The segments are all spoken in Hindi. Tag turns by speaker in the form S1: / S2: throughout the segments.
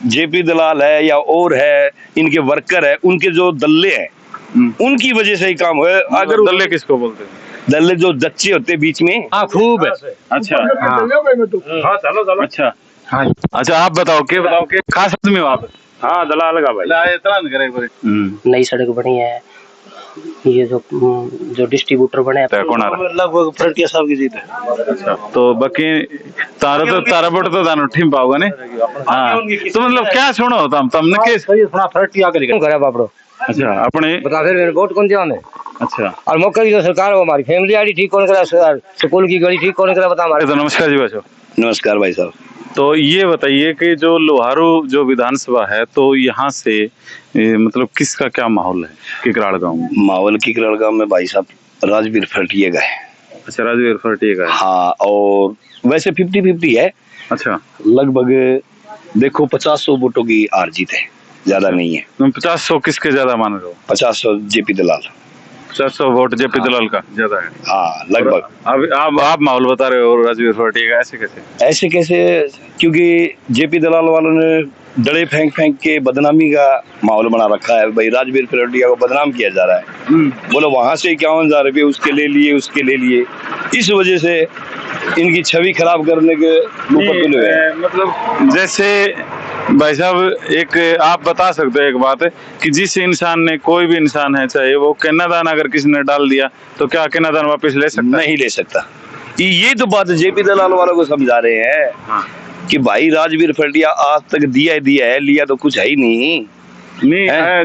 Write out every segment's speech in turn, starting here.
S1: जेपी दलाल है या और है, इनके वर्कर है, उनके जो दल्ले हैं उनकी वजह से ही काम हुआ है। अगर
S2: दल्ले किसको बोलते हैं?
S1: दल्ले जो दच्चे होते हैं बीच में,
S3: हाँ खूब है।
S2: अच्छा
S3: हाँ चलो चलो।
S2: अच्छा
S3: हाँ
S2: अच्छा, आप बताओ के खास आदमी हो आप?
S1: हाँ दलाल का भाई।
S2: इतना नहीं करे एक बारी।
S4: नई सड़क बनी है, ये जो डिस्ट्रीब्यूटर बने हैं
S2: कौन आ रहा है?
S1: लगभग फ्रंटियर साहब की जीत है।
S2: अच्छा, तो बाकी तारा बोट तो दानो ठीम पाओगे ने? हाँ, तो मतलब क्या सुनो तुमने केस
S3: थोड़ा फर्क आगे लेके करे बापड़ो।
S2: अच्छा अपने
S3: बता फिर वोट कौन दिया ने?
S2: अच्छा,
S3: और मौके की जो सरकार हो, हमारी फैमिली आईडी ठीक कौन करा, स्कूल की गली ठीक कौन करा, बता हमारे।
S2: तो नमस्कार जी बच्चों।
S1: नमस्कार भाई साहब।
S2: तो ये बताइए कि जो लोहारू जो विधानसभा है, तो यहाँ से मतलब किसका क्या माहौल है किकराड़ गांव में?
S1: माहौल किकराड़ गांव में भाई साहब राजवीर फरटिए का है।
S2: अच्छा, राजवीर फरटिए का है।
S1: हाँ, और वैसे 50-50 है।
S2: अच्छा,
S1: लगभग देखो 50-100 वोटों की हार जीत है, ज्यादा नहीं है।
S2: तुम 50-100 किसके ज्यादा मान रहे हो?
S1: 50-100 जेपी दलाल।
S2: 50-100 वोट जेपी दलाल का ज्यादा है।
S1: हाँ लगभग।
S2: अब आप माहौल बता रहे हो राजवीर फरटिए का, ऐसे कैसे?
S1: ऐसे कैसे, क्योंकि जेपी दलाल वालों ने डले फेंक फेंक के बदनामी का माहौल बना रखा है। भाई राजवीर फरटिया को बदनाम किया जा रहा है। बोलो वहां से 51,000 रुपये उसके ले लिए। इस वजह से इनकी छवि खराब करने के ऊपर तुले हुए हैं।
S2: मतलब जैसे भाई साहब एक आप बता सकते हो एक बात है कि जिस इंसान ने, कोई भी इंसान है, चाहे वो कन्यादान अगर किसी ने डाल दिया तो क्या कन्यादान वापस ले सकता?
S1: नहीं ले सकता। ये तो बात जेपी दलाल वालों को समझा रहे हैं।
S2: हाँ।
S1: कि भाई राजवीर फरटिया आज तक दिया है, लिया तो कुछ है ही नहीं।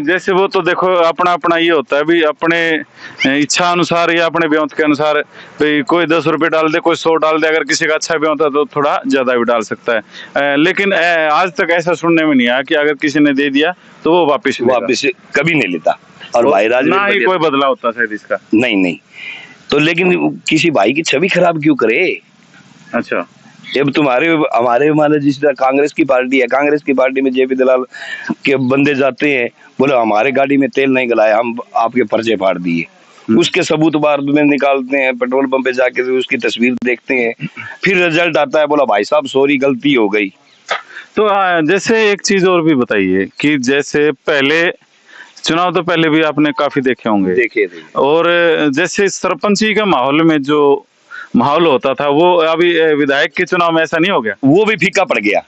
S2: जैसे वो तो देखो अपना अपना ये होता है भी, अपने इच्छा अनुसार या अपने ब्योंत के अनुसार भाई कोई 10 रुपए डाल दे, कोई 100 डाल दे। अगर किसी का अच्छा ब्योंत है तो थोड़ा ज्यादा भी डाल सकता है। लेकिन आज तक ऐसा सुनने में नहीं आया कि अगर किसी ने दे दिया तो वो वापिस
S1: कभी नहीं लेता। और
S2: तो
S1: भाई राजवीर
S2: ना ही कोई बदलाव होता शायद इसका।
S1: नहीं तो लेकिन किसी भाई की छवि खराब क्यों करे?
S2: अच्छा,
S1: जब हमारे मान जिस तरह कांग्रेस की पार्टी है, कांग्रेस की पार्टी में जेपी दलाल के बंदे जाते हैं, बोले हमारे गाड़ी में तेल नहीं गलाया, हम आपके पर्चे फाड़ दिए। उसके सबूत बाद में निकालते हैं, पेट्रोल पंप पे जाके उसकी तस्वीर देखते हैं, फिर रिजल्ट आता है, बोला भाई साहब सॉरी गलती हो गई।
S2: तो जैसे एक चीज और भी बताइए कि जैसे पहले चुनाव तो पहले भी आपने काफी देखे होंगे।
S1: देखे।
S2: और जैसे सरपंची का माहौल में जो माहौल होता था, वो अभी विधायक के चुनाव में ऐसा नहीं हो गया?
S1: वो भी फीका पड़ गया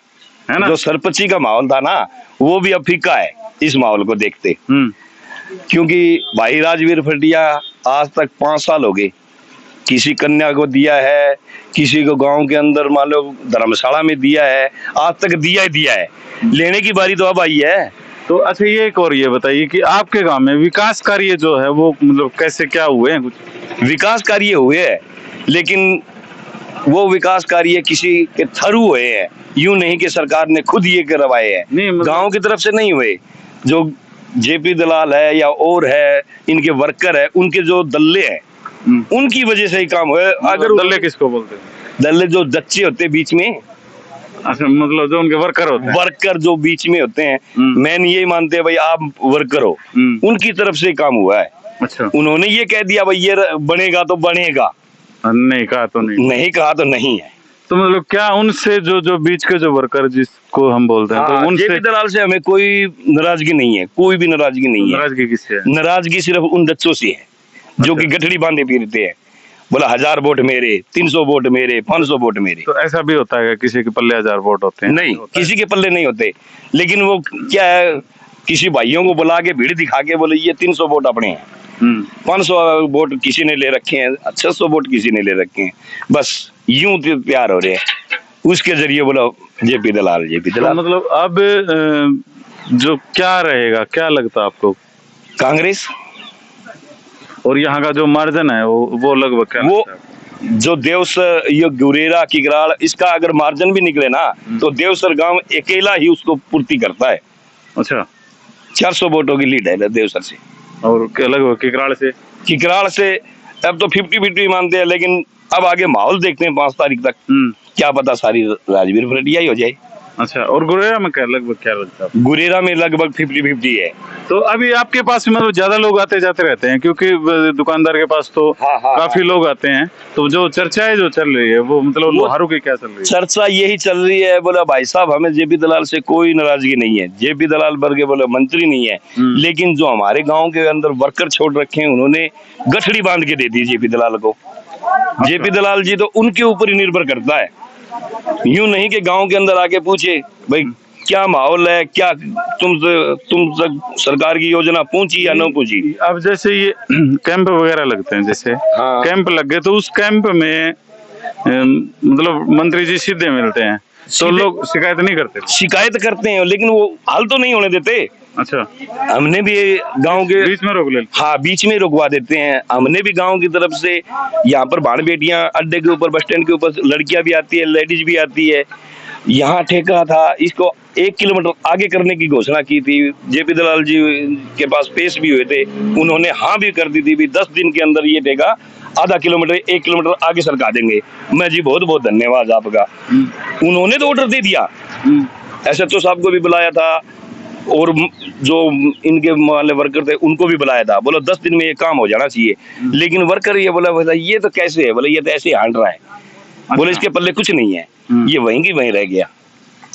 S2: है ना?
S1: जो सरपंची का माहौल था ना, वो भी अब फीका है इस माहौल को देखते। क्योंकि भाई राजवीर फरटिया आज तक 5 साल हो गए, किसी कन्या को दिया है, किसी को गांव के अंदर मान लो धर्मशाला में दिया है, आज तक दिया है। लेने की बारी तो अब आई है।
S2: तो अच्छा, ये एक और ये बताइए कि आपके गांव में विकास कार्य जो है वो मतलब कैसे क्या हुए हैं? कुछ
S1: विकास कार्य हुए हैं, लेकिन वो विकास कार्य किसी के थ्रू हुए हैं, यूं नहीं कि सरकार ने खुद ये करवाए हैं। गांव की तरफ से नहीं हुए। जो जेपी दलाल है या और है, इनके वर्कर है, उनके जो दल्ले हैं उनकी वजह से ही काम हुआ है। अगर
S2: दल्ले किसको बोलते हैं?
S1: दल्ले जो दच्चे होते हैं बीच में।
S2: अच्छा, मतलब जो उनके वर्कर होते हैं।
S1: वर्कर जो बीच में होते हैं, मैन यही मानते हैं भाई आप वर्कर हो, उनकी तरफ से काम हुआ है।
S2: अच्छा,
S1: उन्होंने ये कह दिया भाई ये बनेगा तो बनेगा,
S2: नहीं कहा तो नहीं
S1: कहा तो नहीं है।
S2: तो मतलब क्या उनसे जो बीच के जो वर्कर जिसको हम बोलते हैं, तो उनसे
S1: जेपी दलाल से हमें कोई नाराजगी नहीं है, कोई भी नाराजगी नहीं है।
S2: नाराजगी किससे है?
S1: नाराजगी सिर्फ उन दच्चों से है जो कि गठड़ी बांधे फिरते हैं। बोला 1000 वोट मेरे, 300 वोट मेरे, 500 वोट मेरे।
S2: तो ऐसा भी होता है किसी के पल्ले 1000 वोट होते हैं?
S1: नहीं, किसी के पल्ले नहीं होते। लेकिन वो क्या है, किसी भाइयों को बुला के भीड़ दिखा के बोले ये 300 वोट अपने हैं, 500 वोट किसी ने ले रखे हैं, 600 वोट किसी ने ले रखे हैं, बस यूं तैयार हो रहे हैं। उसके जरिए बोला जेपी दलाल।
S2: तो मतलब अब जो क्या रहेगा, क्या लगता है आपको?
S1: कांग्रेस। और
S2: यहाँ का जो मार्जिन है वो लगभग क्या?
S1: वो जो देवसर, ये गुरेरा किकराड़, इसका अगर मार्जिन भी निकले ना तो देवसर गांव अकेला ही उसको पूर्ति करता है।
S2: अच्छा,
S1: 400 वोटों की लीड है देवसर से।
S2: और लगभग किकराड़ से अब तो 50-50 मानते हैं, लेकिन अब आगे माहौल देखते हैं 5 तारीख तक। क्या पता सारी राजवीर फरटिया ही हो जाए। अच्छा, और गुरेरा में क्या लगभग क्या लगता है?
S1: गुरेरा में लगभग 50-50 है।
S2: तो अभी आपके पास मतलब ज्यादा लोग आते जाते रहते हैं, क्योंकि दुकानदार के पास तो
S1: हाँ,
S2: काफी लोग आते हैं, तो जो चर्चाएं जो चल रही है वो मतलब लोहारू की क्या चल रही है?
S1: चर्चा यही चल रही है, बोला भाई साहब हमें जेपी दलाल से कोई नाराजगी नहीं है, जेपी दलाल वर्ग बोले मंत्री नहीं है, लेकिन जो हमारे गांव के अंदर वर्कर छोड़ रखे हैं उन्होंने गठड़ी बांध के दे दी जेपी दलाल को। जेपी दलाल जी तो उनके ऊपर ही निर्भर करता है, यूं नहीं कि गांव के अंदर आके पूछे भाई क्या माहौल है, क्या तुम तक सरकार की योजना पहुंची या न पहुंची।
S2: अब जैसे ये कैंप वगैरह लगते हैं, जैसे
S1: हाँ।
S2: कैंप लग गए तो उस कैंप में मतलब मंत्री जी सीधे मिलते हैं, तो लोग शिकायत नहीं करते?
S1: शिकायत करते हैं लेकिन वो हल तो नहीं होने देते।
S2: अच्छा,
S1: हमने भी गांव के
S2: बीच में रोक ले?
S1: हाँ, बीच में रुकवा देते हैं। हमने भी गांव की तरफ से यहाँ पर भाड़ बेटियां अड्डे के ऊपर, बस स्टैंड के ऊपर लड़कियां भी आती है, लेडीज भी आती है। यहाँ ठेका था, इसको 1 किलोमीटर आगे करने की घोषणा की थी, जेपी दलाल जी के पास पेश भी हुए थे, उन्होंने हाँ भी कर दी थी भी 10 दिन के अंदर ये ठेका आधा किलोमीटर 1 किलोमीटर आगे सरका देंगे। मैं जी बहुत बहुत धन्यवाद आपका। उन्होंने तो ऑर्डर दे दिया, SHO साहब को भी बुलाया था और जो इनके वाले वर्कर थे उनको भी बुलाया था, बोला 10 दिन में ये काम हो जाना चाहिए। लेकिन वर्कर ये बोला ये तो कैसे है, बोले ये तो ऐसे हांड रहा है, बोले इसके पल्ले कुछ नहीं है, ये वहीं की वहीं रह गया।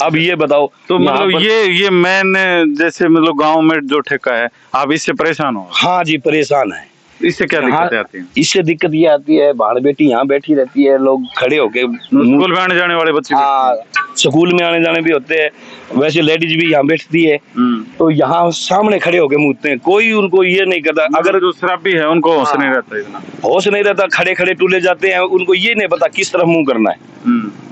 S1: अब ये बताओ
S2: तो मतलब ये मैंने जैसे मतलब गांव में जो ठेका है, आप इससे परेशान हो?
S1: हाँ जी, परेशान है।
S2: इससे क्या दिक्कतें आती हैं?
S1: इससे दिक्कत ये आती है, भाड़ बेटी यहाँ बैठी रहती है, लोग खड़े होके
S2: स्कूल में आने जाने वाले बच्चे,
S1: हाँ स्कूल में आने जाने भी होते हैं, वैसे लेडीज भी यहाँ बैठती है, तो यहाँ सामने खड़े होके मूतते हैं, कोई उनको ये नहीं करता। अगर
S2: जो शराबी है उनको होश नहीं रहता, इतना
S1: होश नहीं रहता, खड़े खड़े टूले जाते हैं, उनको ये नहीं पता किस तरफ मुंह करना है।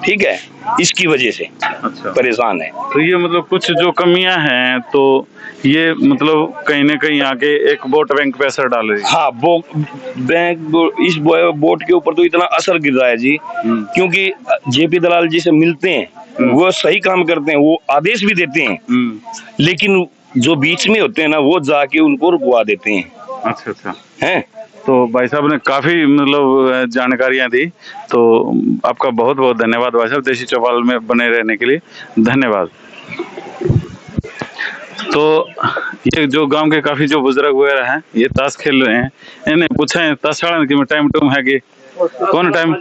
S1: ठीक है, इसकी वजह से
S2: अच्छा
S1: परेशान है।
S2: तो ये मतलब कुछ जो कमियां हैं, तो ये मतलब कहीं ना कहीं आके एक वोट बैंक पे असर डाल रही है।
S1: हाँ, इस वोट के ऊपर तो इतना असर गिर रहा है जी, क्योंकि जेपी दलाल जी से मिलते हैं, वो सही काम करते हैं, वो आदेश भी देते हैं, लेकिन जो बीच में होते हैं ना, वो जाके उनको रुकवा देते हैं।
S2: अच्छा अच्छा
S1: हैं,
S2: तो भाई साहब ने काफी मतलब जानकारियां दी, तो आपका बहुत बहुत धन्यवाद भाई साहब, देसी चौपाल में बने रहने के लिए धन्यवाद। तो ये जो गांव के काफी जो बुजुर्ग वगैरह हैं, ये ताश खेल रहे हैं, इन्हें पूछा है ताश की टाइम टूम है कि कौन टाइम?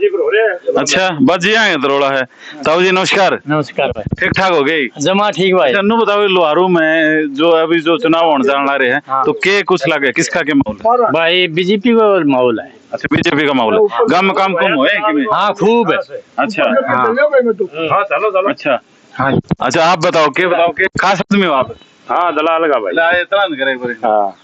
S2: अच्छा, बाजी आए दरोड़ा है। ताऊ जी नमस्कार।
S3: नमस्कार भाई।
S2: ठीक ठाक हो गई?
S3: जमा ठीक भाई।
S2: नु बताओ, लोहारू में जो अभी जो चुनाव होने जा रहे हैं, तो के कुछ लगे, किसका के माहौल है?
S3: भाई बीजेपी का माहौल है।
S2: अच्छा, बीजेपी का माहौल है। गांव में काम कम हुए कि?
S3: हाँ खूब है।
S2: अच्छा अच्छा
S3: हाँ
S2: अच्छा, आप बताओ के खास आदमी हो आप?
S1: हाँ दलाल का भाई।
S2: इतना नहीं करे।
S1: हाँ,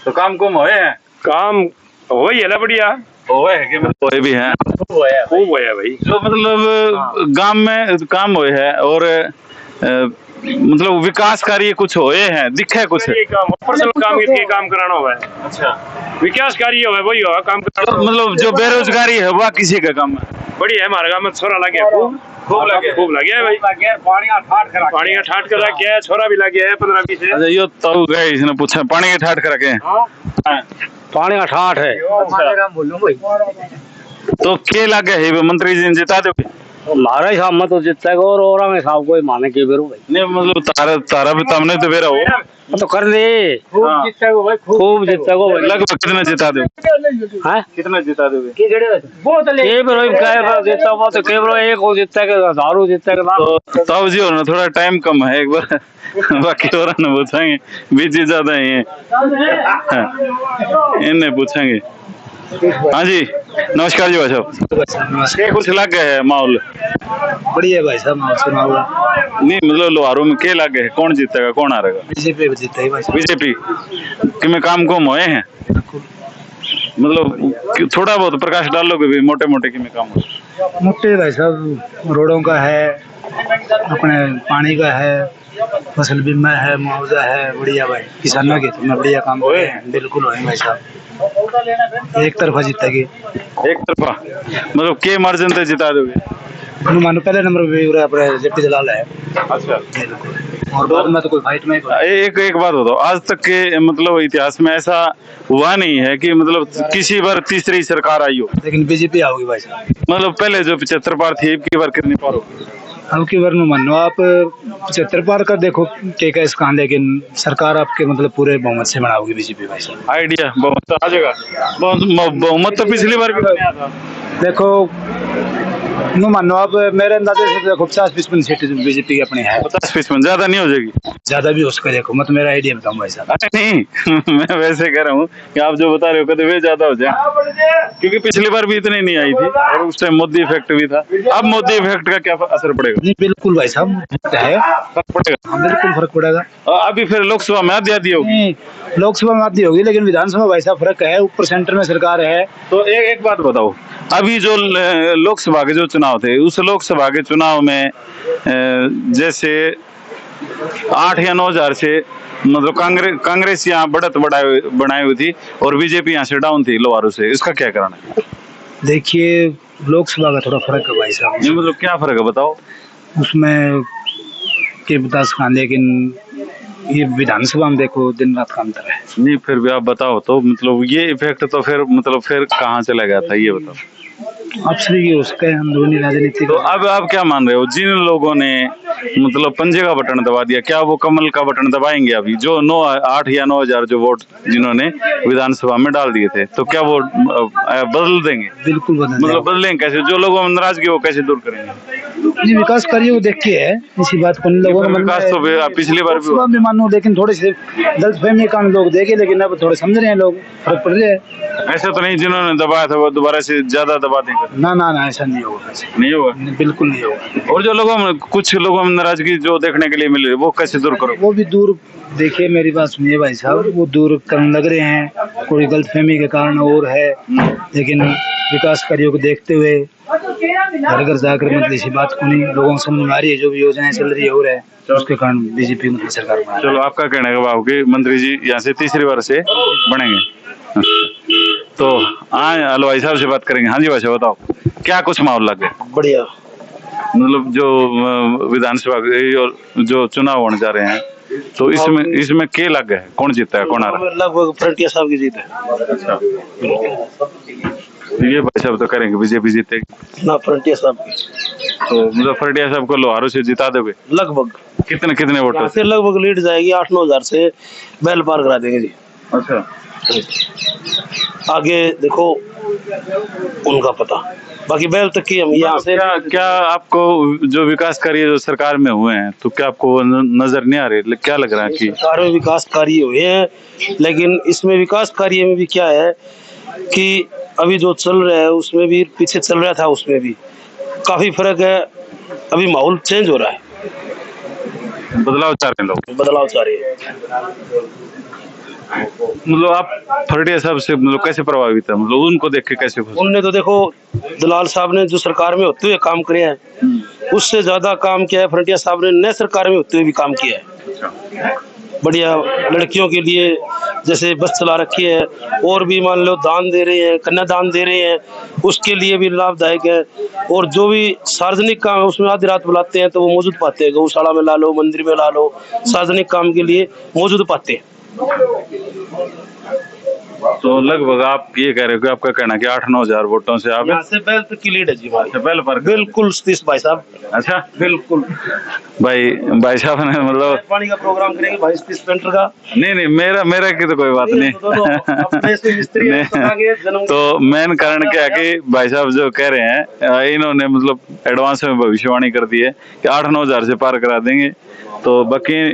S2: तो काम कम हुए हैं?
S1: काम हो ही है ना, बढ़िया
S2: हुए है कि हुए भी हैं?
S1: खूब हुआ है भाई।
S2: जो मतलब गांव में काम हुए है और मतलब विकास कार्य कुछ हुए हैं, दिखे कुछ?
S1: पर्सनल काम कराना हुआ है।
S2: अच्छा,
S1: विकास कार्य हुआ है, वही हुआ काम कराना।
S2: मतलब जो बेरोजगारी है वह किसी का काम है?
S1: बढ़िया है, हमारे गाँव में छोरा लग गया, खूब लग गया भाई। पानी का ठाट कर रखा है, छोरा भी लग गया है 15-20 है।
S2: अच्छा, यो तो गए इसने पूछा पानी के ठाट कर रखे?
S3: पानी का ठाठ है।
S2: तो के लगे है मंत्री जी ने जिता दो?
S3: हमारा ही साहब मत तो जीतता है और साहब को माने के बेरो भाई।
S2: नहीं मतलब तारा भी तमने तो बेरा हो
S3: तो कर दे, खूब जीतता है भाई, खूब जीतता है भाई।
S2: लगभग कितना जिता दो?
S3: हैं
S2: कितना जिता दोगे?
S3: तो केवल एक हो जीतता है, हजारों जीतता है।
S2: तो ताऊ जी हो ना, थोड़ा टाइम कम है, एक बार बाकी और ना पूछेंगे, बीजी ज्यादा ही है, इन्हें पूछेंगे। हाँ जी नमस्कार जी भाई साहब, कुछ लग गए है माहौल?
S3: बढ़िया भाई साहब,
S2: नहीं मतलब लोहारू में के लगे है, कौन जीतेगा कौन हारेगा?
S3: बीजेपी जीतता है भाई।
S2: बीजेपी कि में काम कम हुए हैं, मतलब थोड़ा बहुत प्रकाश डालोगे भी, मोटे मोटे कि में काम हो?
S3: मोटे भाई साहब रोडों का है, अपने पानी का है, फसल बीमा है, मुआवजा है, बढ़िया भाई। किसानों के इतना बढ़िया काम हो रहे हैं, बिल्कुल होए भाई साहब। एक तरफा जीतेगी,
S2: एक तरफा मतलब के मार्जिन से जिता दोगे?
S3: मानो पहले नंबर पे अपने जेपी दलाल है।
S2: अच्छा,
S3: और बाद में तो कोई फाइट में
S2: एक बात बताओ, आज तक के मतलब इतिहास में ऐसा हुआ नहीं है कि मतलब किसी बार तीसरी सरकार आई हो,
S3: लेकिन बीजेपी आओगी भाई साहब।
S2: मतलब पहले जो 75 पार थी, की बार कितनी पार होगी?
S3: अब की बार में मानो आप 75 पार कर देखो के इस कान, लेकिन सरकार आपके मतलब पूरे बहुमत से बनाओगी बीजेपी भाई साहब।
S2: आइडिया बहुमत तो आ जाएगा। बहुमत तो पिछली बार भी नहीं आता।
S3: देखो नो मानो आप मेरे अंदाजे से देखो 50-55 सीट बीजेपी की अपनी है,
S2: 50-55 ज्यादा नहीं हो जाएगी?
S3: ज्यादा भी हो सके। देखो मैं तो मेरा आइडिया बताऊं भाई साहब।
S2: अरे नहीं मैं वैसे कह रहा हूँ कि आप जो बता रहे हो कभी वे ज्यादा हो जाए, क्योंकि पिछली बार भी इतनी नहीं आई थी और उस टाइम मोदी इफेक्ट भी था। अब मोदी इफेक्ट का क्या असर पड़ेगा?
S3: नहीं बिल्कुल भाई साहब है,
S2: फर्क पड़ेगा।
S3: हाँ, बिल्कुल फर्क पड़ेगा।
S2: और अभी फिर लोकसभा में आधी होगी।
S3: नहीं, लोकसभा में आती होगी, लेकिन विधानसभा भाई साहब फर्क है, ऊपर सेंटर में सरकार है।
S2: तो एक बात बताओ, अभी जो लोकसभा के जो चुनाव थे, उस लोकसभा के चुनाव में जैसे 8 या 9 हजार से मतलब कांग्रेस यहाँ बढ़त बनाई हुई थी और बीजेपी यहाँ से डाउन थी लोहारू से, इसका क्या कारण है?
S3: देखिए लोकसभा का थोड़ा फर्क है भाई साहब।
S2: नहीं मतलब क्या फर्क है बताओ?
S3: उसमें के बता सकता, लेकिन ये विधानसभा में देखो दिन रात का अंतर है।
S2: नहीं फिर भी आप बताओ तो, मतलब ये इफेक्ट तो फिर मतलब फिर कहाँ चला गया था ये बताओ।
S3: अब श्री उसका अंदरूनी राजनीति।
S2: तो अब आप क्या मान रहे हो, जिन लोगों ने मतलब पंजे का बटन दबा दिया, क्या वो कमल का बटन दबाएंगे अभी? जो 8 या 9 हजार जो वोट जिन्होंने विधानसभा में डाल दिए थे, तो क्या वो बदल देंगे?
S3: बिल्कुल बदल,
S2: मतलब बदलेंगे कैसे? जो लोगों में नाराजगी वो कैसे दूर करेंगे?
S3: जी विकास कार्य वो देख के है, इसी बात को लोगों ने
S2: विकास तो पिछली बार
S3: भी मानो, लेकिन थोड़े से गलतफहमी का लोग देखे, लेकिन अब थोड़े समझ रहे हैं लोग, फर्क पड़ रहा है।
S2: ऐसा तो नहीं जिन्होंने दबाया था वो दोबारा से ज्यादा दबा देंगे?
S3: ना ना ना, ऐसा नहीं होगा,
S2: नहीं होगा,
S3: बिल्कुल नहीं होगा।
S2: और जो लोगों में कुछ लोगों में नाराजगी जो देखने के लिए मिल रही है, वो कैसे दूर करो?
S3: वो भी दूर, देखिए मेरी बात सुनिए भाई साहब, वो दूर करने लग रहे हैं, कोई गलतफहमी के कारण और है, लेकिन विकास कार्यों को देखते हुए घर घर जाकर मतलब इसी बात को नहीं लोगों को समझ में आ रही है, जो भी योजनाएं चल रही है हो रहा है, उसके कारण बीजेपी मतलब सरकार बना।
S2: चलो आपका कहना है बाबू की मंत्री जी यहाँ से तीसरी बार से बनेंगे, तो हलवाई साहब से बात करेंगे। हाँ जी भाई साहब बताओ, क्या कुछ माहौल लग गया?
S3: बढ़िया,
S2: मतलब जो विधानसभा के जो चुनाव होने जा रहे हैं, तो इसमें के लग गए, कौन जीतता है, कौन आ रहा है?
S3: लगभग फ्रंटियर साहब की जीत है।
S2: अच्छा, ये भाई साहब तो करेंगे बीजेपी जीतेगी
S3: ना, फ्रंटियर साहब की।
S2: तो मतलब फ्रंटियर साहब को लोहारू से जिता दोगे?
S3: लगभग
S2: कितने वोटों से?
S3: लगभग लीड जाएगी 8-9 हजार से, बैल पार करा देंगे जी।
S2: अच्छा,
S3: आगे देखो उनका पता, बाकी बैल तक की हम यहाँ से।
S2: क्या आपको जो विकास कार्य जो सरकार में हुए हैं, तो क्या आपको नजर नहीं आ रहे? क्या लग रहा है कि
S3: सरकार में विकास कार्य हुए हैं, लेकिन इसमें विकास कार्य में भी क्या है कि अभी जो चल रहा है उसमें भी, पीछे चल रहा था उसमें भी काफी फर्क है। अभी माहौल चेंज हो रहा है,
S2: बदलाव चाह रहे हैं लोग,
S3: बदलाव चाह रहे हैं।
S2: मतलब आप फरडिया साहब से मतलब कैसे प्रभावित है, मतलब उनको देख के कैसे खुश?
S3: उनने तो देखो दलाल साहब ने जो सरकार में होते हुए काम करे हैं, उससे ज्यादा काम किया है फ्रंटियर साहब ने, नए सरकार में होते हुए भी काम किया है। बढ़िया, लड़कियों के लिए जैसे बस चला रखी है, और भी मान लो दान दे रहे हैं, कन्यादान दे रहे हैं, उसके लिए भी लाभदायक है। और जो भी सार्वजनिक काम है उसमें आधी रात बुलाते हैं तो वो मौजूद पाते हैं, गौशाला में ला लो, मंदिर में ला लो, सार्वजनिक काम के लिए मौजूद पाते हैं।
S2: तो लगभग आप ये कह रहे हो कि आपका कहना कि 8-9 हजार वोटों से आप
S3: यहाँ से बैल तक की लीड है जी हमारी।
S2: बैल पर
S3: बिल्कुल सतीश भाई साहब।
S2: अच्छा,
S3: बिल्कुल
S2: भाई साहब ने मतलब
S3: पानी का प्रोग्राम करेंगे भाई सतीश पेंटर का।
S2: नहीं मेरा की तो कोई बात नहीं, तो मेन कारण क्या है कि भाई साहब जो कह रहे हैं, इन्होंने मतलब एडवांस में भविष्यवाणी कर दी है कि 8-9 हजार से पार करा देंगे, तो बाकी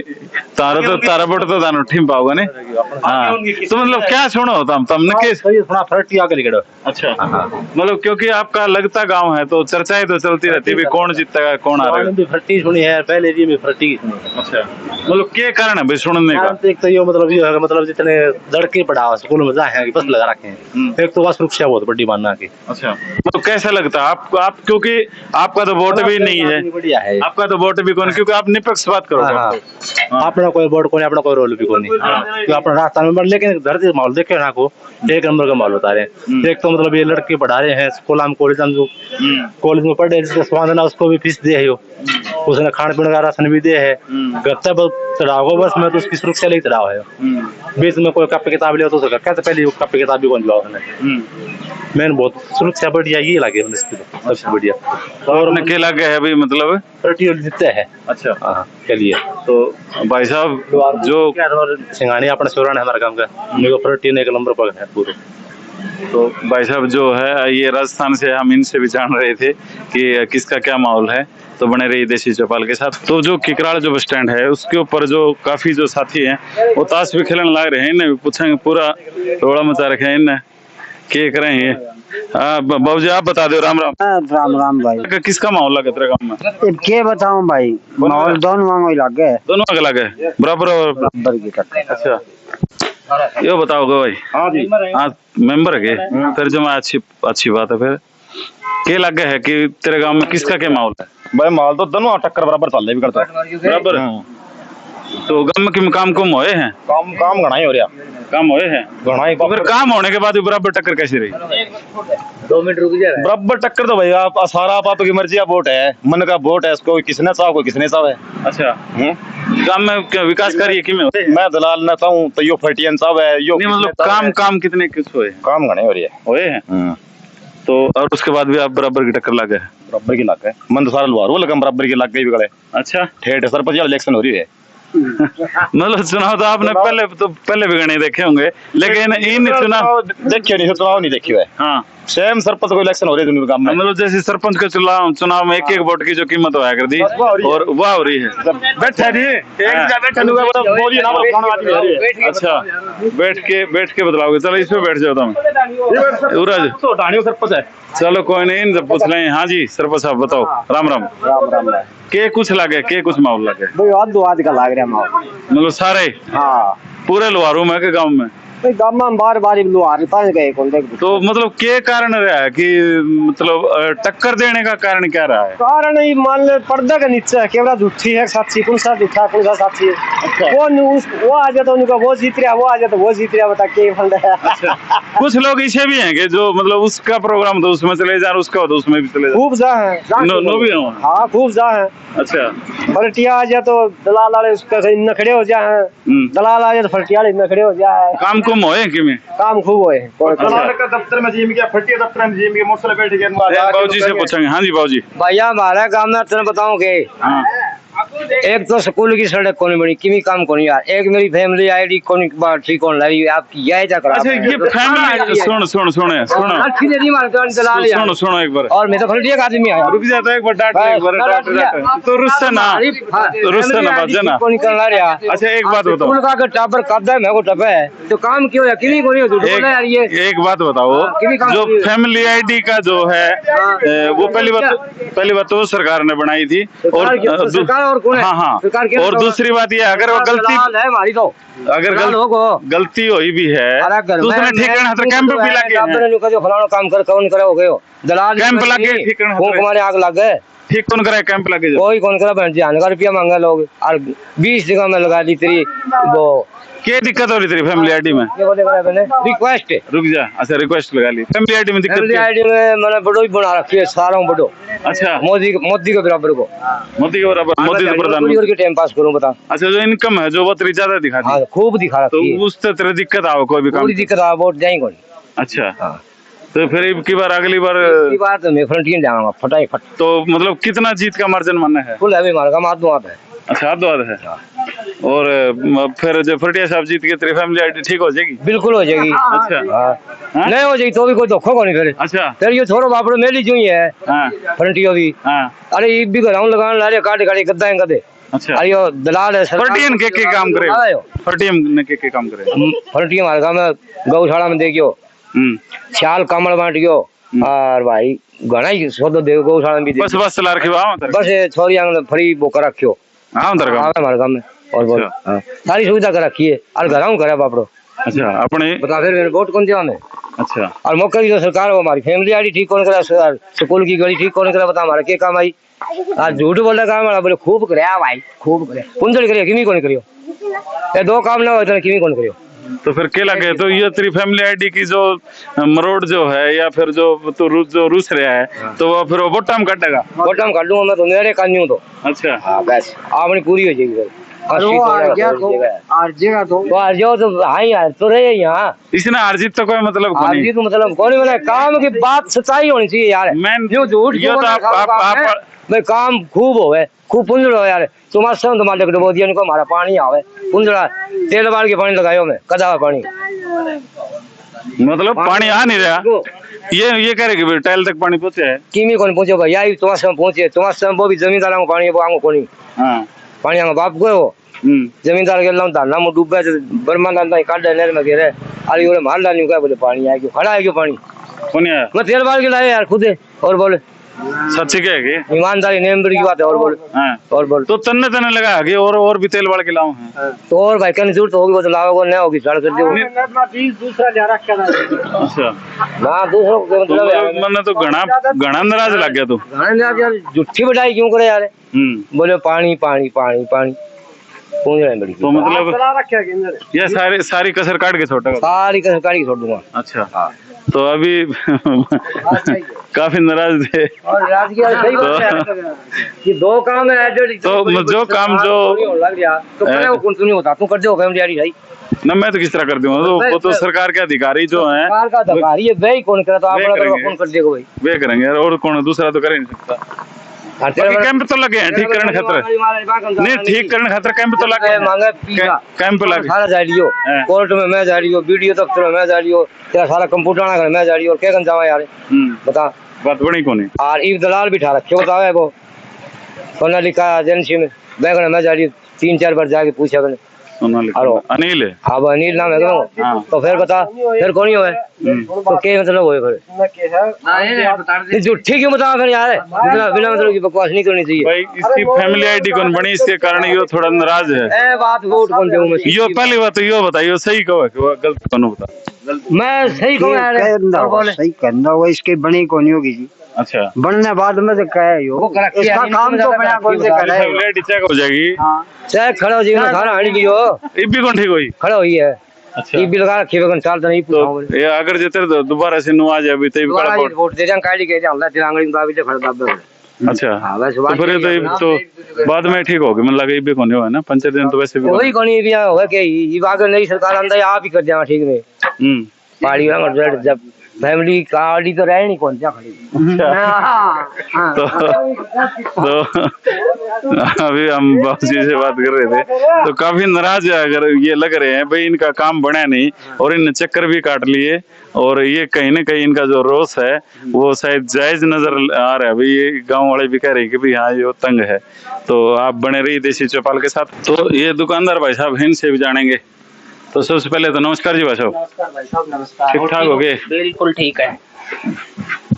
S2: तारा बोट तो दानो ठीक पाओगे ने। हाँ, तो मतलब क्या सुनो तुमने केस
S3: थोड़ा फर्क आगे निकलो।
S2: अच्छा, मतलब क्योंकि आपका लगता गांव है तो चर्चाएं तो चलती रहती है, कौन जीतेगा कौन हारेगा।
S3: फर्टी सुनी है पहले भी, फर्टी।
S2: अच्छा, मतलब क्या कारण है भाई सुनने का?
S3: एक तो ये मतलब ये है, मतलब जितने लड़के पढ़ा स्कूल में जाए हैं, बस लगा रखे हैं, एक तो सुरक्षा बहुत बड़ी मानना की।
S2: अच्छा, तो कैसा लगता है आपको? आप क्योंकि आपका तो वोट भी नहीं है,
S3: बढ़िया है
S2: आपका तो वोट भी कौन, क्योंकि आप निष्पक्ष बात करो।
S3: अपना कोई वोट कौन, अपना कोई रोल भी कौन, अपना रास्ता में, लेकिन घर से माहौल देखे ना को एक नंबर का माहौल बता रहे हैं। एक तो मतलब ये लड़के पढ़ा रहे हैं स्कूल में, कॉलेज में पढ़ रहे हैं, जिसको उसको भी फीस दे है, उसने खाने पीने का राशन भी दे है, घर तक चढ़ाओ बस में तो उसकी सुरक्षा लिए चढ़ाओ है। बीच में कोई कॉपी किताब ले तो कैसे पहले कॉपी किताब भी कौन दिया उसने।
S5: मैंने बहुत सुरक्षा बढ़िया ये लगे मैंने इसकी तो सबसे बढ़िया।
S2: और उन्हें क्या लगे है भाई मतलब
S5: पार्टी जीतते है।
S2: अच्छा
S5: हाँ चलिए
S2: तो भाई साहब जो
S5: सिंगानी अपना चौरान है हमारे काम का, मेरे को पार्टी ने एक नंबर पर है पूरे।
S2: तो भाई साहब जो है ये राजस्थान से, हम इनसे भी जान रहे थे कि किसका क्या माहौल है। तो बने रही देसी चौपाल के साथ। तो जो किकराड़ जो बस स्टैंड है उसके ऊपर जो काफी जो साथी हैं वो ताश भी खेलने लग रहे हैं, इन्हें भी पूछेंगे, पूरा रोड़ा मचा रखे हैं इन्हें, क्या कर रहे हैं। बाबू जी आप बता दो। राम राम।
S6: राम राम भाई।
S2: किसका माहौल लगा तेरे गाँव में?
S6: के बताऊं भाई, माहौल दोनों मांगो लग गए,
S2: दोनों अलग अलग है बराबर और
S6: बराबर की टक्कर।
S2: अच्छा यो बताओगे भाई? हाँ जी हाँ मेंबर है के फिर जो अच्छी बात है। फिर क्या लगे है कि तेरे गांव में किसका क्या माहौल है?
S7: भाई माल तो दोनों टक्कर बराबर चल रही भी करता है
S2: बराबर। तो गांव में किम काम कुम होए हैं?
S7: काम घना ही हो रहा,
S2: काम होए हैं
S7: घना ही।
S2: तो फिर काम होने के बाद भी बराबर टक्कर कैसी रही?
S4: 2 मिनट रुक जाए।
S7: बराबर टक्कर तो भाई आप सारा आप की मर्जी का वोट है, मन का वोट है, इसको किसने चाहो कोई किसने चाहे।
S2: अच्छा गांव में क्या विकास कार्य कि में
S7: मैं दलाल न चाहूँ तो यो फटियन चाहे यो
S2: नहीं, मतलब काम कितने कुछ होए?
S7: काम घने हो रही है
S2: होए हैं तो और उसके बाद भी आप बराबर की टक्कर लगे?
S7: बराबर की लग गए, मन तो सारा लुहार वो लगा बराबर की लग गई भी गले।
S2: अच्छा
S7: ठेठ सरपंच इलेक्शन हो रही है।
S2: मतलब चुनाव तो आपने पहले भी गणे देखे होंगे, लेकिन इन चुनाव
S7: देखियो नहीं, चुनाव नहीं देखियो है।
S2: हाँ
S7: सेम सरपंच को इलेक्शन हो रही है गांव में।
S2: मतलब जैसे सरपंच के चुनाव में एक वोट की जो कीमत होया कर दी और वह हो रही है।
S7: बैठे नहीं एक जगह बैठे नहीं वो बोलिए ना फोन आदमी हो रही है।
S2: अच्छा बैठ के बदलाओगे। चलो इस पे बैठ जाओ तुम युवराज।
S7: तो डाणियो सरपंच है।
S2: चलो कोई नहीं, इनसे पूछ लें। हाँ जी सरपंच साहब बताओ। राम राम।
S6: राम राम भाई।
S2: के कुछ लगे, के कुछ माहौल लगे?
S6: भाई आज दो आज का लाग रहा माहौल।
S2: मतलब सारे
S6: हाँ
S2: पूरे लोहारू में के गाँव में?
S6: भाई गाँव में बार बार लुहार गए कौन देख।
S2: तो मतलब के कारण रहा है कि मतलब टक्कर देने का कारण क्या रहा है?
S6: कारण ही मान ले पर्दा के नीचे केवड़ा झूठी है साक्षी, कौन सा झूठा कौन सा साक्षी है। वो आ जाता उनका वो जीत रहा, वो आ जाता वो जीत रहा, बता के फंड है।
S2: अच्छा कुछ लोग ऐसे भी हैं कि जो मतलब उसका प्रोग्राम तो उसमें चले जा, उसका तो उसमें भी चले जा।
S6: खूब जा है
S2: नो भी हो।
S6: हाँ खूब जा है।
S2: अच्छा
S6: फलटिया आ जाए तो दलाल वाले उसका नखड़े हो जाए, दलाल आ जाए तो फलटिया वाले नखड़े हो जाए।
S2: काम कुम होए कि में
S6: काम खूब होए।
S7: दलाल का दफ्तर में जीम गया, फटिया दफ्तर में जीम गया, मोटरसाइकिल बैठ गया।
S2: बाबूजी से पूछेंगे। हाँ जी बाबूजी।
S6: भैया हमारा काम में तेने बताऊंगे,
S2: हाँ
S6: एक तो स्कूल की सड़क कौन बनी किमी काम कौन यार, एक मेरी फैमिली आईडी कौन बार ठीक कौन लाई आपकी यह जा करा।
S2: अच्छा ये फैमिली सुनो एक बार।
S6: और मैं तो फलटिया का आदमी आया।
S2: रुक जाता है एक बार डांट तो रुस्से ना बात ना।
S6: कौन करना रहा।
S2: अच्छा एक बात बताओ,
S6: स्कूल का टाबर कब है मेरे को टपे है तो काम क्यों है किमी को नहीं यार। ये
S2: एक बात बताओ, जो फैमिली आईडी का जो है वो पहली बात तो सरकार ने बनाई थी
S6: और कौन है?
S2: हाँ हाँ। और दूसरी बात ये अगर वो गलती
S6: है हमारी तो
S2: अगर गलती हुई भी है तो उसने ठीक करना था। कैंप भी लगे
S6: जो फलाना काम कर कौन करे हो गए हो दलाल
S2: कैंप लगे ठीक करना
S6: हमारे आग लग गए।
S2: ठीक कौन करे कैंप लगे?
S6: कोई कौन करा ध्यान का रुपया मांगा लोग और 20 जगह में लगा दी तेरी वो।
S2: क्या दिक्कत हो रही तेरी फैमिली आईडी में?
S6: रिक्वेस्ट
S2: रुक जा। अच्छा रिक्वेस्ट लगा ली फैमिली आईडी में।
S6: फैमिली आईडी में मैंने बड़ो ही बना रखी है सारा बड़ो।
S2: अच्छा
S6: मोदी के बराबर को,
S2: मोदी के बराबर, मोदी तो प्रधानमंत्री।
S6: टाइम पास करूं बता।
S2: अच्छा जो इनकम है जो वो तेरी ज्यादा दिखाती है?
S6: खूब दिखा रखी है।
S2: तो उससे तेरे दिक्कत आओ कोई भी काम?
S6: कोई दिक्कत आ वोट जाएंगे कोई।
S2: अच्छा तो फिर अगली बार
S6: तो मैं फ्रंटियन जाऊंगा फटाफट।
S2: तो मतलब कितना जीत का मार्जिन मानना है?
S6: फुल है हमारा काम हाथ दो हाथ है।
S2: अच्छा हाथ दो हाथ है। और फिर जो फटिया साहब जीत के तेरी फैमिली आईडी ठीक हो जाएगी?
S6: बिल्कुल हो जाएगी।
S2: अच्छा
S6: नहीं हो जाएगी तो भी कोई धोखा को नहीं करे।
S2: अच्छा
S6: फिर ये छोड़ो बापड़ो मेली जो ही है फ्रंटियो भी। अरे ये भी ग्राउंड लगाने ला रहे काटे गद्दा है कदे।
S2: अच्छा
S6: अरे यो दलाल है
S2: फटियन के काम करे? फटियन ने के काम करे?
S6: फटिया हमारे काम में गौशाला में देखियो चाल कमल बांटियो और भाई घना ही सौदा दे गौशाला में भी
S2: बस चला रखी
S6: बस छोरी आंगन फरी बोकर रखियो। हाँ हमारे काम में और बोल सारी सुविधा कर रखी है और घर करे बापड़ो।
S2: अच्छा अपने
S6: बता फिर वोट कौन दिया हमें?
S2: अच्छा
S6: और मौके की जो सरकार हो हमारी फैमिली आईडी ठीक कौन करा, स्कूल की गली ठीक कौन करा, बता हमारा क्या काम आई। आज झूठ बोल रहा काम हमारा बोले खूब करे भाई खूब करे कुंजल करियो किमी कौन करियो। ये दो काम ना हो तो किमी कौन करियो।
S2: तो फिर क्या लगे? तो ये तेरी फैमिली आईडी की जो मरोड़ जो है या फिर जो रूस रहा है तो वो फिर वो बोटाम काटेगा?
S6: बोटाम काट लूंगा मैं तो मेरे कान्यू तो।
S2: अच्छा
S6: हाँ बस आपने पूरी हो जाएगी। वो हार गया तो हार जाओ तो हाँ ही हार तो रहे यहाँ।
S2: इसने हार जीत तो कोई मतलब को
S6: हार
S2: नहीं।
S6: जीत मतलब कौन है, काम की बात सच्चाई होनी चाहिए यार। जो झूठ
S2: ये तो आप
S6: भाई काम खूब होवे, खूब पुंजड़ हो यार। तुम्हारे संग तुम्हारे को बोल दिया इनको हमारा पानी आवे पुंजड़ा तेल बाल के पानी लगायो में कदा पानी
S2: मतलब पानी आ नहीं रहा। ये कह रहे कि टाइल तक पानी पहुंचे है।
S6: किमी कौन पहुंचो भाई यार, तुम्हारे संग पहुंचे तुम्हारे संग वो भी जमींदार को पानी वो आंगो कोनी
S2: हाँ
S6: पानी आंगो बाप को वो जमींदार के लाऊं धाना में डूबे बर्मा दादा काट नहर में गिरे अरे ओरे मार डाली क्या बोले पानी आ गयो खड़ा है क्यों पानी
S2: कौन है
S6: मैं तेल बाल के लाए यार खुद और बोले
S2: सच्ची क्या है
S6: ईमानदारी नेम की बात है और बोले
S2: हाँ।
S6: और बोले
S2: तो तन्ने लगा आगे और भी तेल बाल के लाऊं है।
S6: तो और भाई कहने जरूरत होगी वो तो लाओगे नहीं होगी सड़ कर दो
S2: अच्छा
S6: ना दूसरों को मतलब यार
S2: मैंने तो घना नाराज लग गया तू।
S6: यार झूठी बढ़ाई क्यों करे यार बोले पानी पानी पानी पानी पूछ रहे बड़ी
S2: तो मतलब ये सारी कसर काट के छोटा
S6: सारी कसर काट के छोड़ दूंगा।
S2: अच्छा तो अभी काफी नाराज थे
S6: और राजकीय सही बात है कि दो काम है
S2: जो काम जो
S6: लग गया तो करे वो कौन नहीं होता तू कर दो फैमिली भाई
S2: ना मैं तो किस तरह कर दूंगा वो तो सरकार के अधिकारी जो हैं
S6: सरकार का अधिकारी है वे ही कौन करे तो आप कौन कर देगा भाई
S2: वे करेंगे यार और कौन दूसरा तो कर ही नहीं सकता। कैंप तो लगे हैं ठीक करने खातर नहीं ठीक करने खातर कैंप तो लगे
S6: मांगे
S2: कैंप लगे
S6: सारा जा लियो कोर्ट में मैं जा रही हूँ वीडियो दफ्तर में मैं जा रही हूँ तेरा सारा कंप्यूटर आना घर में जा रही हूँ क्या जावा यार बता
S2: बात बड़ी कौन है
S6: और ई दलाल बिठा रखे बताओ है वो कोना लिखा एजेंसी में बैंक में मैं जा रही हूँ 3-4 बार जाके पूछा मैंने
S2: अनिल है
S6: हाँ अनिल नाम है तो फिर बता फिर कौन ही हो तो क्या मतलब हो फिर झूठी क्यों बता फिर यार बिना मतलब की बकवास नहीं करनी चाहिए
S2: भाई इसकी फैमिली आईडी कौन बनी इसके कारण ये थोड़ा नाराज है
S6: बात वोट कौन दूं मैं
S2: यो पहली बात तो यो बताइए सही कहो कि वो गलत कौन बता
S6: मैं सही कहूं यार
S3: सही कहना होगा इसके बनी कौन होगी जी।
S2: अच्छा
S3: बनने बाद में तो कहे इसका काम तो बड़ा कौन से करे
S2: लेडी चेक हो जाएगी
S6: चाहे खड़ा हो जी मैं खाना हट लियो
S2: ये भी कौन ठीक हुई
S6: खड़ा हुई है
S2: अच्छा
S6: ये भी लगा रखी है चाल तो नहीं पूछा
S2: ये अगर जेते दोबारा से नु आ जाए अभी तो बड़ा
S6: वोट दे जान काली के अल्लाह तिरंगा का भी खड़ा दब
S2: अच्छा
S6: हां बस
S2: तो फिर तो बाद में ठीक होगी मतलब लगे भी कौन है ना पंचायत दिन तो वैसे भी
S6: वही कोनी भी होगा कि ये बात नई सरकार अंदर आप ही कर देना ठीक में पहाड़ी में जब फैमिली गाड़ी तो रहे नहीं कौन सा खड़ी
S2: तो अभी हम बाबू जी से बात कर रहे थे तो काफी नाराज है अगर ये लग रहे हैं भाई इनका काम बना नहीं और इन चक्कर भी काट लिए और ये कहीं ना कहीं इनका जो रोष है वो शायद जायज नजर आ रहा है। भाई ये गांव वाले भी कह रहे हैं कि भाई हाँ ये तंग है तो आप बने रहिए देसी चौपाल के साथ। तो ये दुकानदार भाई साहब इनसे भी जानेंगे। तो सबसे पहले तो नमस्कार जी भाई साहब ठीक ठाक हो गए
S4: बिल्कुल ठीक है।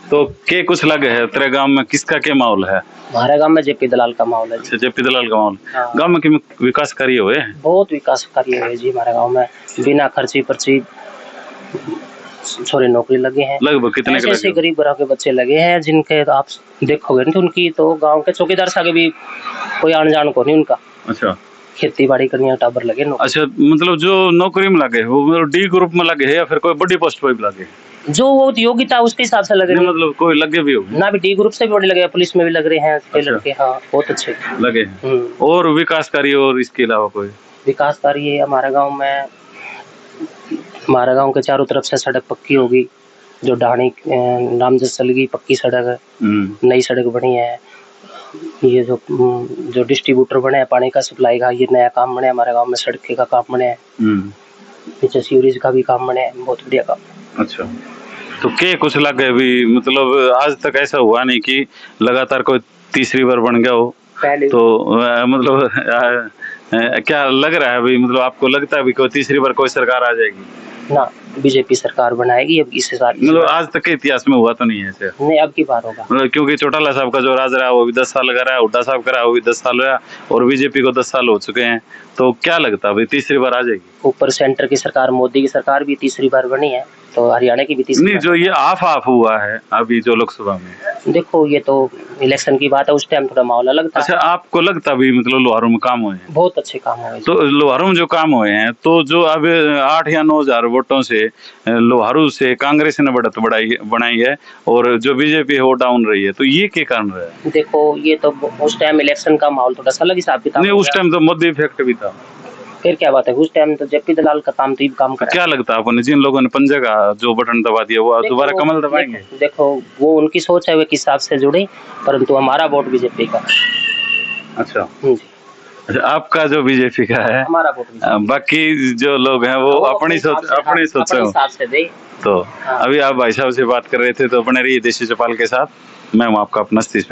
S2: तो के कुछ लगे है तेरे गांव में किसका क्या माहौल है?
S4: हमारे गांव में जेपी दलाल का माहौल है।
S2: अच्छा जेपी दलाल का माहौल गांव में कि विकास कार्य हुए
S4: बहुत विकास कार्य हुए जी हमारे गांव में बिना खर्ची पर्ची छोरे नौकरी लगे हैं
S2: लगभग कितने के
S4: ऐसे गरीब घरों के बच्चे लगे हैं जिनके आप देखोगे नहीं तो उनकी तो गांव के चौकीदार साहब भी कोई आन जान को नहीं उनका। अच्छा खेती बाड़ी करने टाबर लगे
S2: अच्छा मतलब जो नौकरी में लगे वो मतलब डी ग्रुप में लगे है या फिर कोई बड़ी पोस्ट पर भी लगे
S4: जो वो योग्यता उसके हिसाब से लगे
S2: मतलब कोई लगे भी हो
S4: ना भी डी ग्रुप से भी बड़े लगे पुलिस में भी लग रहे हैं लड़के हाँ बहुत अच्छे
S2: लगे और विकास कार्य और इसके अलावा कोई
S4: विकास कार्य हमारे गाँव में हमारे गाँव के चारों तरफ से सड़क पक्की होगी जो ढाणी नामजद चलेगी पक्की सड़क है नई सड़क बनी है। ये जो डिस्ट्रीब्यूटर बने हैं पानी का सप्लाई का ये नया काम बने हमारे गांव में सड़क का काम बने पीछे सीवरेज का भी काम बने बहुत बढ़िया काम।
S2: अच्छा तो क्या कुछ लगे भी मतलब आज तक ऐसा हुआ नहीं कि लगातार कोई तीसरी बार बन गया हो
S4: पहले
S2: तो मतलब क्या लग रहा है भाई मतलब आपको लगता है भी कोई तीसरी बार कोई सरकार आ जाएगी?
S4: ना बीजेपी सरकार बनाएगी अब इस साल
S2: मतलब आज तक के इतिहास में हुआ तो नहीं है ऐसे
S4: नहीं अब की बार होगा
S2: मतलब क्योंकि चौटाला साहब का जो राज रहा वो भी 10 साल का रहा हुड्डा साहब का रहा वो भी 10 साल रहा और बीजेपी को 10 साल हो चुके हैं तो क्या लगता है भाई तीसरी बार आ जाएगी?
S4: ऊपर सेंटर की सरकार मोदी की सरकार भी तीसरी बार बनी है तो हरियाणा की भी तीसरी
S2: नहीं, जो ये हाफ हुआ है अभी जो लोकसभा में,
S4: देखो ये तो इलेक्शन की बात है, उस टाइम थोड़ा माहौल अलग था।
S2: अच्छा आपको लगता भी मतलब लोहारू में काम हुए हैं?
S4: बहुत अच्छे काम हुए।
S2: तो लोहारू में जो काम हुए हैं, तो जो अब 8 या 9 हजार वोटों से लोहारू से कांग्रेस ने बढ़त बनाई है और जो बीजेपी है वो डाउन रही है, तो ये क्या कारण रहा है?
S4: देखो ये तो उस टाइम इलेक्शन का माहौल थोड़ा सा अलग हिसाब किताब
S2: नहीं,
S4: हो
S2: उस
S4: गया।
S2: टाइम तो मोदी इफेक्ट भी था।
S4: फिर क्या बात है, उस टाइम तो जेपी दलाल का काम तो काम करा।
S2: क्या लगता है आपने जिन लोगों ने पंजे का जो बटन दबा दिया वो दोबारा कमल दबाएंगे?
S4: देखो वो उनकी सोच है, वे किस हिसाब से जुड़े, परंतु हमारा वोट बीजेपी का।
S2: अच्छा
S4: जी,
S2: अच्छा, आपका जो बीजेपी का है,
S4: हमारा वोट
S2: बाकी जो लोग हैं वो अपनी सोच
S4: हिसाब से दे।
S2: तो अभी आप भाई साहब से बात कर रहे थे, तो बने रहिए देसी चौपाल के साथ। मैं हूँ आपका अपना सतीश।